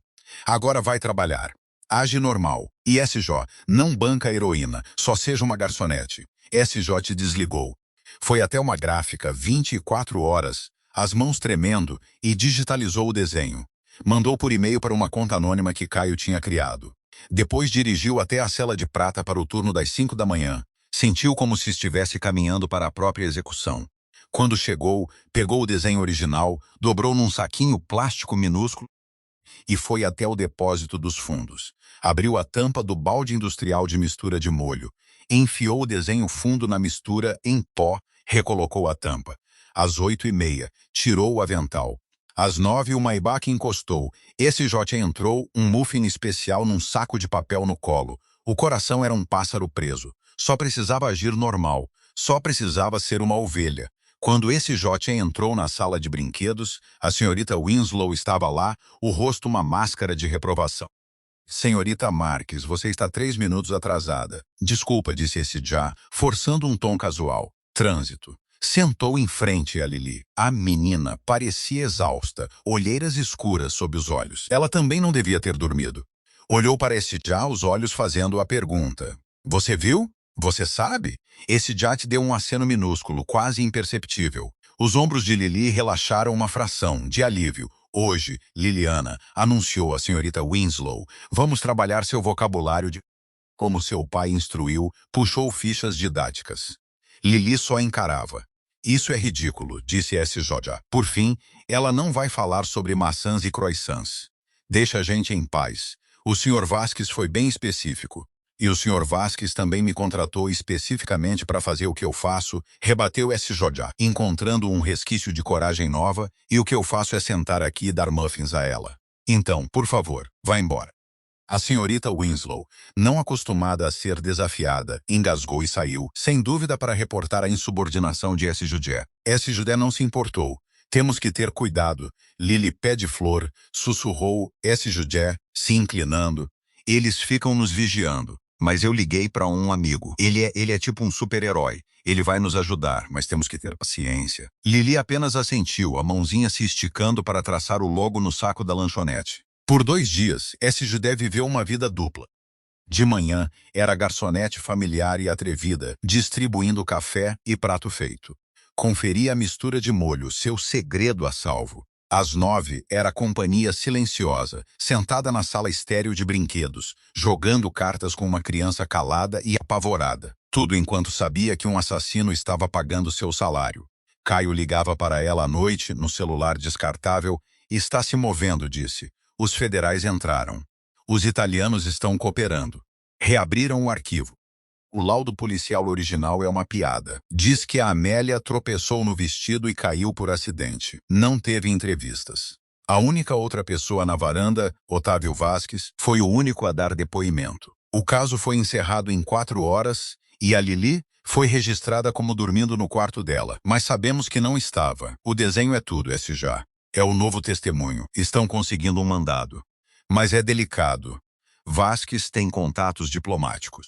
agora vai trabalhar. Age normal. E SJ, não banca a heroína, só seja uma garçonete. SJ desligou. Foi até uma gráfica, 24 horas, as mãos tremendo, e digitalizou o desenho. Mandou por e-mail para uma conta anônima que Caio tinha criado. Depois dirigiu até a cela de prata para o turno das 5 da manhã. Sentiu como se estivesse caminhando para a própria execução. Quando chegou, pegou o desenho original, dobrou num saquinho plástico minúsculo e foi até o depósito dos fundos. Abriu a tampa do balde industrial de mistura de molho. Enfiou o desenho fundo na mistura em pó, recolocou a tampa. Às 8h30, tirou o avental. Às 9h, o Maybach encostou. SJ entrou, um muffin especial num saco de papel no colo. O coração era um pássaro preso. Só precisava agir normal. Só precisava ser uma ovelha. Quando esse Jote entrou na sala de brinquedos, a senhorita Winslow estava lá, o rosto uma máscara de reprovação. Senhorita Marques, você está 3 minutos atrasada. Desculpa, disse esse já, forçando um tom casual. Trânsito. Sentou em frente a Lili. A menina parecia exausta, olheiras escuras sob os olhos. Ela também não devia ter dormido. Olhou para esse já, os olhos fazendo a pergunta. Você viu? Você sabe? Esse já te deu um aceno minúsculo, quase imperceptível. Os ombros de Lili relaxaram uma fração, de alívio. Hoje, Liliana, anunciou a senhorita Winslow, vamos trabalhar seu vocabulário de... Como seu pai instruiu, puxou fichas didáticas. Lili só encarava. Isso é ridículo, disse S.J. Por fim, ela não vai falar sobre maçãs e croissants. Deixa a gente em paz. O Sr. Vasques foi bem específico. E o Sr. Vasques também me contratou especificamente para fazer o que eu faço, rebateu S.J., encontrando um resquício de coragem nova, e o que eu faço é sentar aqui e dar muffins a ela. Então, por favor, vá embora. A senhorita Winslow, não acostumada a ser desafiada, engasgou e saiu, sem dúvida para reportar a insubordinação de S.J. S.J. não se importou. Temos que ter cuidado. Lili pé de flor, sussurrou S.J., se inclinando. Eles ficam nos vigiando. Mas eu liguei para um amigo. Ele é tipo um super-herói. Ele vai nos ajudar, mas temos que ter paciência. Lili apenas assentiu, a mãozinha se esticando para traçar o logo no saco da lanchonete. Por 2 dias, S.J. viveu uma vida dupla. De manhã, era garçonete familiar e atrevida, distribuindo café e prato feito. Conferia a mistura de molho, seu segredo a salvo. Às 9, era a companhia silenciosa, sentada na sala estéril de brinquedos, jogando cartas com uma criança calada e apavorada. Tudo enquanto sabia que um assassino estava pagando seu salário. Caio ligava para ela à noite, no celular descartável. Está se movendo, disse. Os federais entraram. Os italianos estão cooperando. Reabriram o arquivo. O laudo policial original é uma piada. Diz que a Amélia tropeçou no vestido e caiu por acidente. Não teve entrevistas. A única outra pessoa na varanda, Otávio Vasques, foi o único a dar depoimento. O caso foi encerrado em 4 horas e a Lili foi registrada como dormindo no quarto dela. Mas sabemos que não estava. O desenho é tudo, esse já. É o novo testemunho. Estão conseguindo um mandado. Mas é delicado. Vasques tem contatos diplomáticos.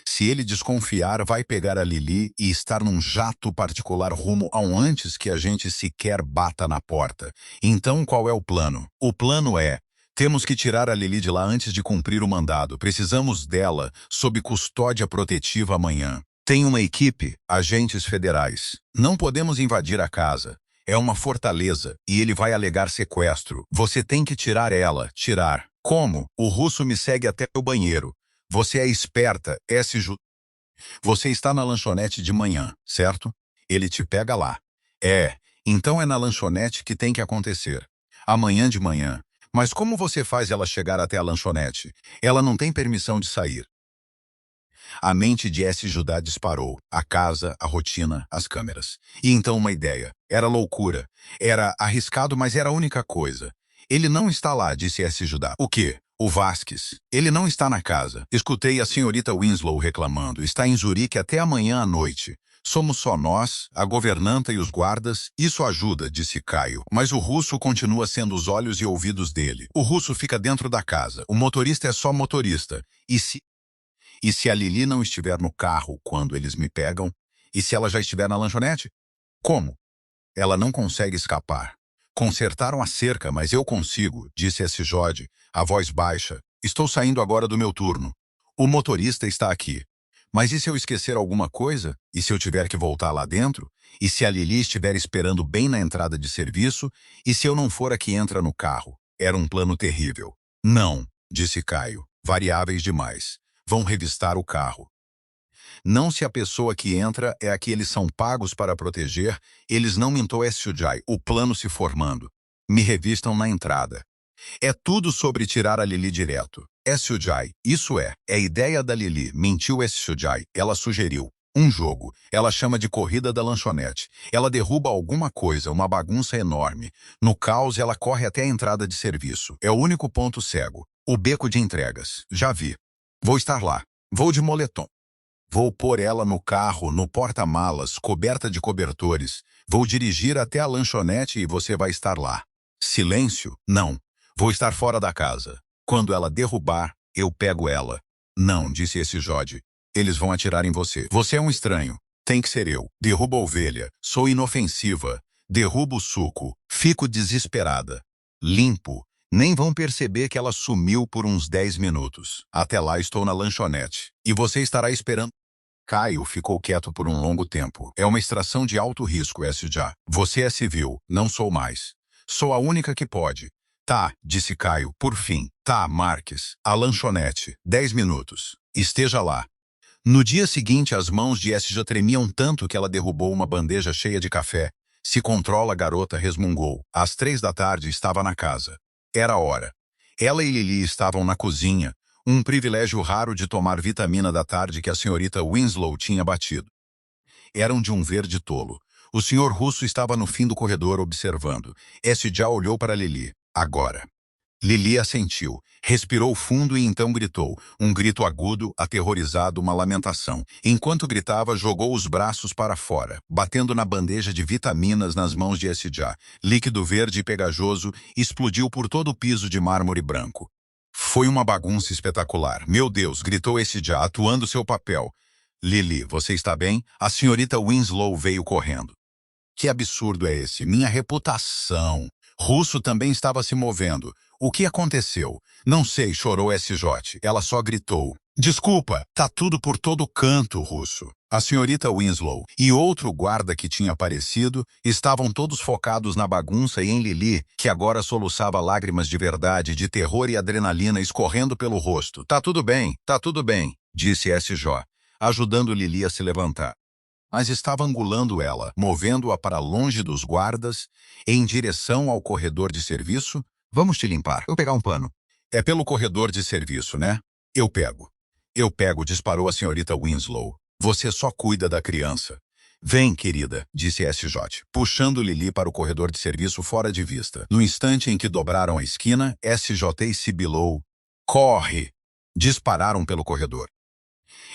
Se ele desconfiar, vai pegar a Lili e estar num jato particular rumo ao antes que a gente sequer bata na porta. Então, qual é o plano? O plano é: temos que tirar a Lili de lá antes de cumprir o mandado. Precisamos dela sob custódia protetiva amanhã. Tem uma equipe, agentes federais. Não podemos invadir a casa. É uma fortaleza e ele vai alegar sequestro. Você tem que tirar ela. Tirar. Como? O russo me segue até o banheiro. Você é esperta, S.J. Você está na lanchonete de manhã, certo? Ele te pega lá. Então é na lanchonete que tem que acontecer. Amanhã de manhã. Mas como você faz ela chegar até a lanchonete? Ela não tem permissão de sair. A mente de S.J. disparou. A casa, a rotina, as câmeras. E então uma ideia. Era loucura. Era arriscado, mas era a única coisa. Ele não está lá, disse S.J. O quê? O Vasques. Ele não está na casa. Escutei a senhorita Winslow reclamando. Está em Zurique até amanhã à noite. Somos só nós, a governanta e os guardas. Isso ajuda, disse Caio. Mas o russo continua sendo os olhos e ouvidos dele. O russo fica dentro da casa. O motorista é só motorista. E se a Lili não estiver no carro quando eles me pegam? E se ela já estiver na lanchonete? Como? Ela não consegue escapar. Consertaram a cerca, mas eu consigo, disse S.J., a voz baixa. Estou saindo agora do meu turno. O motorista está aqui. Mas e se eu esquecer alguma coisa? E se eu tiver que voltar lá dentro? E se a Lili estiver esperando bem na entrada de serviço? E se eu não for a que entra no carro? Era um plano terrível. Não, disse Caio. Variáveis demais. Vão revistar o carro. Não se a pessoa que entra é a que eles são pagos para proteger, eles não mintou S.J., o plano se formando. Me revistam na entrada. É tudo sobre tirar a Lili direto. S.J., isso é ideia da Lili, mentiu S.J., ela sugeriu. Um jogo, ela chama de corrida da lanchonete. Ela derruba alguma coisa, uma bagunça enorme. No caos, ela corre até a entrada de serviço. É o único ponto cego. O beco de entregas. Já vi. Vou estar lá. Vou de moletom. Vou pôr ela no carro, no porta-malas, coberta de cobertores. Vou dirigir até a lanchonete e você vai estar lá. Silêncio? Não. Vou estar fora da casa. Quando ela derrubar, eu pego ela. Não, disse esse Jode. Eles vão atirar em você. Você é um estranho. Tem que ser eu. Derruba a ovelha. Sou inofensiva. Derrubo o suco. Fico desesperada. Limpo. Nem vão perceber que ela sumiu por uns 10 minutos. Até lá estou na lanchonete. E você estará esperando. Caio ficou quieto por um longo tempo. É uma extração de alto risco, SJ. Você é civil, não sou mais. Sou a única que pode. Tá, disse Caio, por fim. Tá, Marques. A lanchonete. 10 minutos. Esteja lá. No dia seguinte, as mãos de SJ tremiam tanto que ela derrubou uma bandeja cheia de café. Se controla, garota, resmungou. Às 3 da tarde estava na casa. Era a hora. Ela e Lili estavam na cozinha, um privilégio raro de tomar vitamina da tarde que a senhorita Winslow tinha batido. Eram de um verde tolo. O senhor Russo estava no fim do corredor observando. SJ olhou para Lili. Agora. Lili assentiu, respirou fundo e então gritou. Um grito agudo, aterrorizado, uma lamentação. Enquanto gritava, jogou os braços para fora, batendo na bandeja de vitaminas nas mãos de SJ. Líquido verde e pegajoso explodiu por todo o piso de mármore branco. Foi uma bagunça espetacular. Meu Deus, gritou SJ, atuando seu papel. Lili, você está bem? A senhorita Winslow veio correndo. Que absurdo é esse? Minha reputação. Russo também estava se movendo. O que aconteceu? Não sei, chorou SJ. Ela só gritou. Desculpa, tá tudo por todo canto, Russo. A senhorita Winslow e outro guarda que tinha aparecido estavam todos focados na bagunça e em Lili, que agora soluçava lágrimas de verdade, de terror e adrenalina escorrendo pelo rosto. Tá tudo bem, disse SJ, ajudando Lili a se levantar. Mas estava angulando ela, movendo-a para longe dos guardas, em direção ao corredor de serviço. Vamos te limpar. Eu pegar um pano. É pelo corredor de serviço, né? Eu pego. Eu pego, disparou a senhorita Winslow. Você só cuida da criança. Vem, querida, disse SJ, puxando Lili para o corredor de serviço fora de vista. No instante em que dobraram a esquina, SJ sibilou. Corre! Dispararam pelo corredor.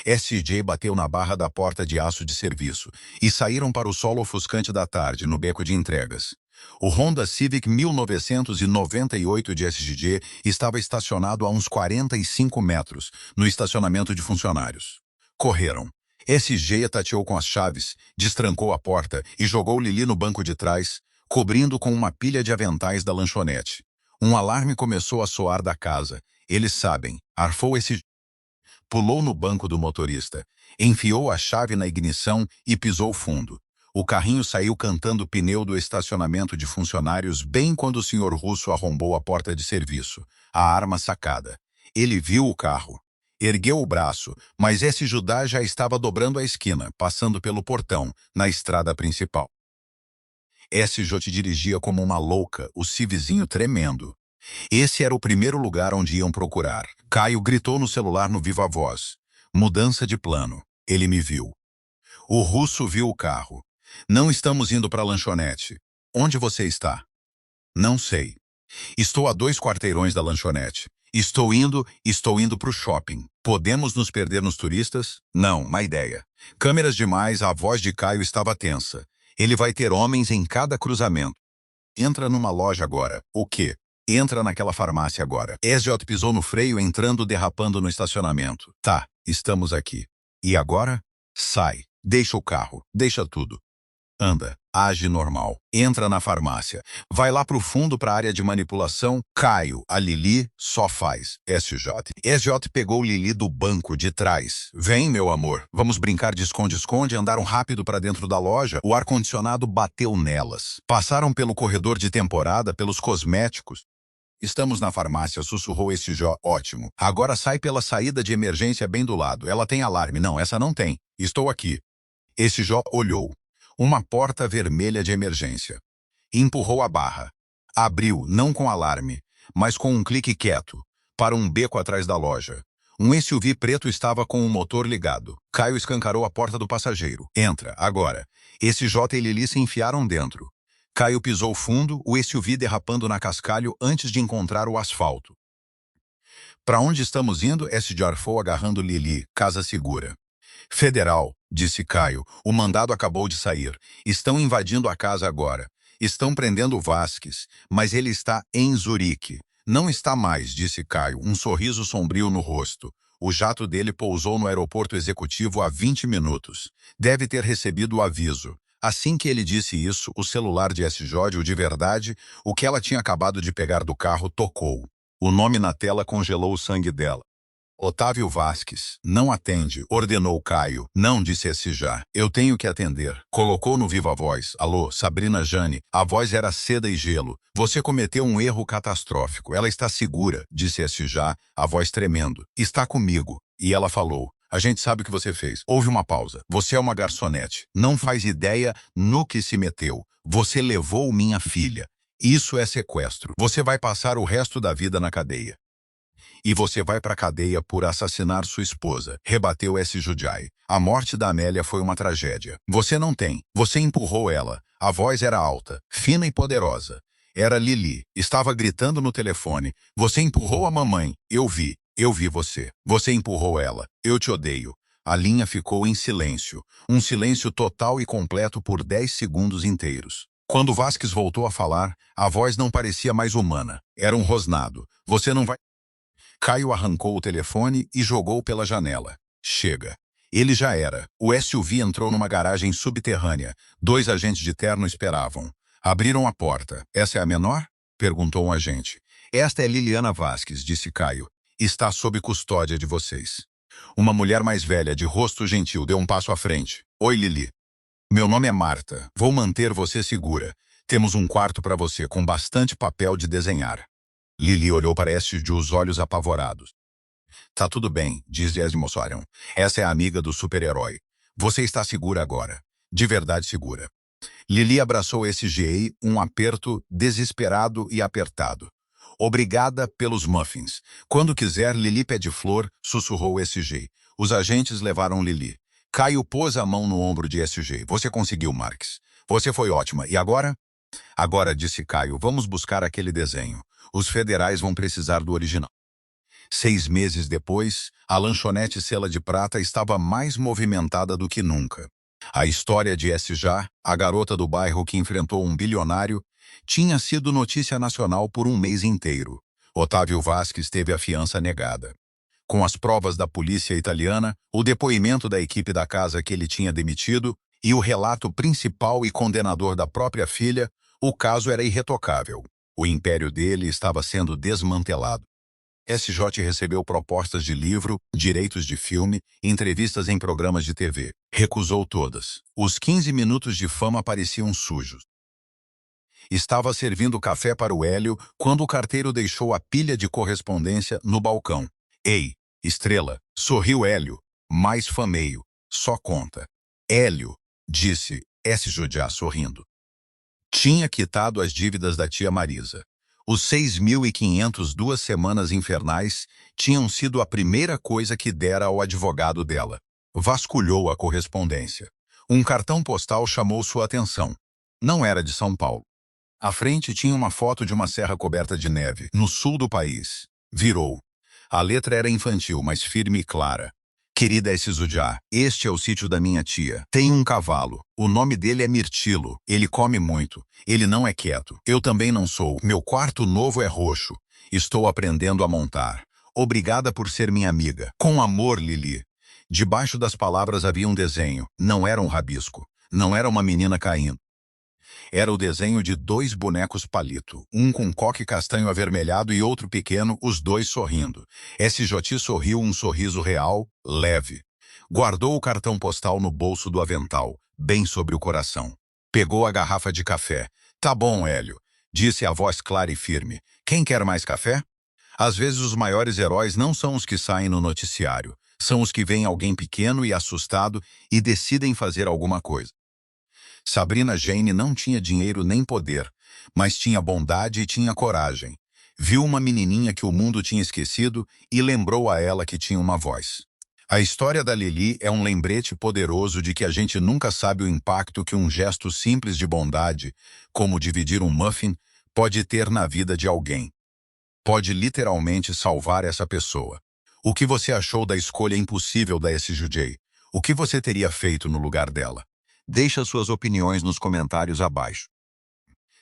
SJ bateu na barra da porta de aço de serviço e saíram para o sol ofuscante da tarde, no beco de entregas. O Honda Civic 1998 de SJ estava estacionado a uns 45 metros, no estacionamento de funcionários. Correram. SJ tateou com as chaves, destrancou a porta e jogou Lili no banco de trás, cobrindo com uma pilha de aventais da lanchonete. Um alarme começou a soar da casa. Eles sabem, arfou SJ. Pulou no banco do motorista, enfiou a chave na ignição e pisou fundo. O carrinho saiu cantando o pneu do estacionamento de funcionários bem quando o senhor Russo arrombou a porta de serviço, a arma sacada. Ele viu o carro. Ergueu o braço, mas esse Judá já estava dobrando a esquina, passando pelo portão, na estrada principal. SJ dirigia como uma louca, o Civzinho tremendo. Esse era o primeiro lugar onde iam procurar. Caio gritou no celular no viva voz. Mudança de plano. Ele me viu. O Russo viu o carro. Não estamos indo para a lanchonete. Onde você está? Não sei. Estou a 2 quarteirões da lanchonete. Estou indo para o shopping. Podemos nos perder nos turistas? Não, má ideia. Câmeras demais, a voz de Caio estava tensa. Ele vai ter homens em cada cruzamento. Entra numa loja agora. O quê? Entra naquela farmácia agora. SJ pisou no freio, entrando derrapando no estacionamento. Tá, estamos aqui. E agora? Sai. Deixa o carro. Deixa tudo. Anda. Age normal. Entra na farmácia. Vai lá pro fundo pra área de manipulação. Caio. A Lili só faz. SJ. SJ pegou Lili do banco de trás. Vem, meu amor. Vamos brincar de esconde-esconde. Andaram rápido pra dentro da loja. O ar-condicionado bateu nelas. Passaram pelo corredor de temporada, pelos cosméticos. Estamos na farmácia, sussurrou SJ. Ótimo. Agora sai pela saída de emergência bem do lado. Ela tem alarme. Não, essa não tem. Estou aqui. SJ olhou. Uma porta vermelha de emergência. Empurrou a barra. Abriu, não com alarme, mas com um clique quieto, para um beco atrás da loja. Um SUV preto estava com o motor ligado. Caio escancarou a porta do passageiro. Entra, agora. SJ e Lili se enfiaram dentro. Caio pisou fundo, o SUV derrapando na cascalho antes de encontrar o asfalto. Para onde estamos indo? SJ arfou agarrando Lili, casa segura. Federal, disse Caio. O mandado acabou de sair. Estão invadindo a casa agora. Estão prendendo Vasques, mas ele está em Zurique. Não está mais, disse Caio, um sorriso sombrio no rosto. O jato dele pousou no aeroporto executivo há 20 minutos. Deve ter recebido o aviso. Assim que ele disse isso, o celular de SJ, o de verdade, o que ela tinha acabado de pegar do carro, tocou. O nome na tela congelou o sangue dela. Otávio Vasques. Não atende, ordenou Caio. Não, disse SJ. Eu tenho que atender. Colocou no viva voz. Alô, Sabrina Jane. A voz era seda e gelo. Você cometeu um erro catastrófico. Ela está segura, disse SJ, a voz tremendo. Está comigo. E ela falou. A gente sabe o que você fez. Houve uma pausa. Você é uma garçonete. Não faz ideia no que se meteu. Você levou minha filha. Isso é sequestro. Você vai passar o resto da vida na cadeia. E você vai pra cadeia por assassinar sua esposa, rebateu SJ. A morte da Amélia foi uma tragédia. Você não tem. Você empurrou ela. A voz era alta, fina e poderosa. Era Lili. Estava gritando no telefone. Você empurrou a mamãe. Eu vi. Eu vi você. Você empurrou ela. Eu te odeio. A linha ficou em silêncio. Um silêncio total e completo por 10 segundos inteiros. Quando Vasques voltou a falar, a voz não parecia mais humana. Era um rosnado. Você não vai... Caio arrancou o telefone e jogou pela janela. Chega. Ele já era. O SUV entrou numa garagem subterrânea. 2 agentes de terno esperavam. Abriram a porta. Essa é a menor? Perguntou um agente. Esta é Liliana Vasques, disse Caio. Está sob custódia de vocês. Uma mulher mais velha, de rosto gentil, deu um passo à frente. Oi, Lili. Meu nome é Marta. Vou manter você segura. Temos um quarto para você com bastante papel de desenhar. Lili olhou para SJ, os olhos apavorados. Tá tudo bem, disse Esmossorion. Essa é a amiga do super-herói. Você está segura agora. De verdade segura. Lili abraçou SJ, um aperto desesperado e apertado. Obrigada pelos muffins. Quando quiser, Lili pede flor, sussurrou SJ. Os agentes levaram Lili. Caio pôs a mão no ombro de SJ. Você conseguiu, Marques. Você foi ótima. E agora? Agora, disse Caio, vamos buscar aquele desenho. Os federais vão precisar do original. 6 meses depois, a lanchonete Sela de Prata estava mais movimentada do que nunca. A história de SJ, a garota do bairro que enfrentou um bilionário, tinha sido notícia nacional por um mês inteiro. Otávio Vasques teve a fiança negada. Com as provas da polícia italiana, o depoimento da equipe da casa que ele tinha demitido e o relato principal e condenador da própria filha, o caso era irretocável. O império dele estava sendo desmantelado. SJ recebeu propostas de livro, direitos de filme, entrevistas em programas de TV. Recusou todas. Os 15 minutos de fama pareciam sujos. Estava servindo café para o Hélio quando o carteiro deixou a pilha de correspondência no balcão. Ei, estrela, sorriu Hélio. Mais fameio. Só conta. Hélio, disse SJ sorrindo. Tinha quitado as dívidas da tia Marisa. Os 6.500 2 semanas infernais tinham sido a primeira coisa que dera ao advogado dela. Vasculhou a correspondência. Um cartão postal chamou sua atenção. Não era de São Paulo. À frente tinha uma foto de uma serra coberta de neve, no sul do país. Virou. A letra era infantil, mas firme e clara. Querida SJ, este é o sítio da minha tia. Tem um cavalo. O nome dele é Mirtilo. Ele come muito. Ele não é quieto. Eu também não sou. Meu quarto novo é roxo. Estou aprendendo a montar. Obrigada por ser minha amiga. Com amor, Lili. Debaixo das palavras havia um desenho. Não era um rabisco. Não era uma menina caindo. Era o desenho de 2 bonecos palito, um com coque castanho avermelhado e outro pequeno, os 2 sorrindo. SJ sorriu um sorriso real, leve. Guardou o cartão postal no bolso do avental, bem sobre o coração. Pegou a garrafa de café. Tá bom, Hélio, disse a voz clara e firme. Quem quer mais café? Às vezes os maiores heróis não são os que saem no noticiário. São os que veem alguém pequeno e assustado e decidem fazer alguma coisa. Sabrina Jane não tinha dinheiro nem poder, mas tinha bondade e tinha coragem. Viu uma menininha que o mundo tinha esquecido e lembrou a ela que tinha uma voz. A história da Lili é um lembrete poderoso de que a gente nunca sabe o impacto que um gesto simples de bondade, como dividir um muffin, pode ter na vida de alguém. Pode literalmente salvar essa pessoa. O que você achou da escolha impossível da SJ? O que você teria feito no lugar dela? Deixa suas opiniões nos comentários abaixo.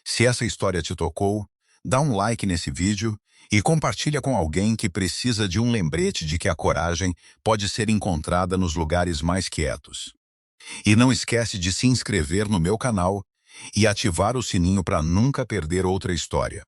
Se essa história te tocou, dá um like nesse vídeo e compartilha com alguém que precisa de um lembrete de que a coragem pode ser encontrada nos lugares mais quietos. E não esquece de se inscrever no meu canal e ativar o sininho para nunca perder outra história.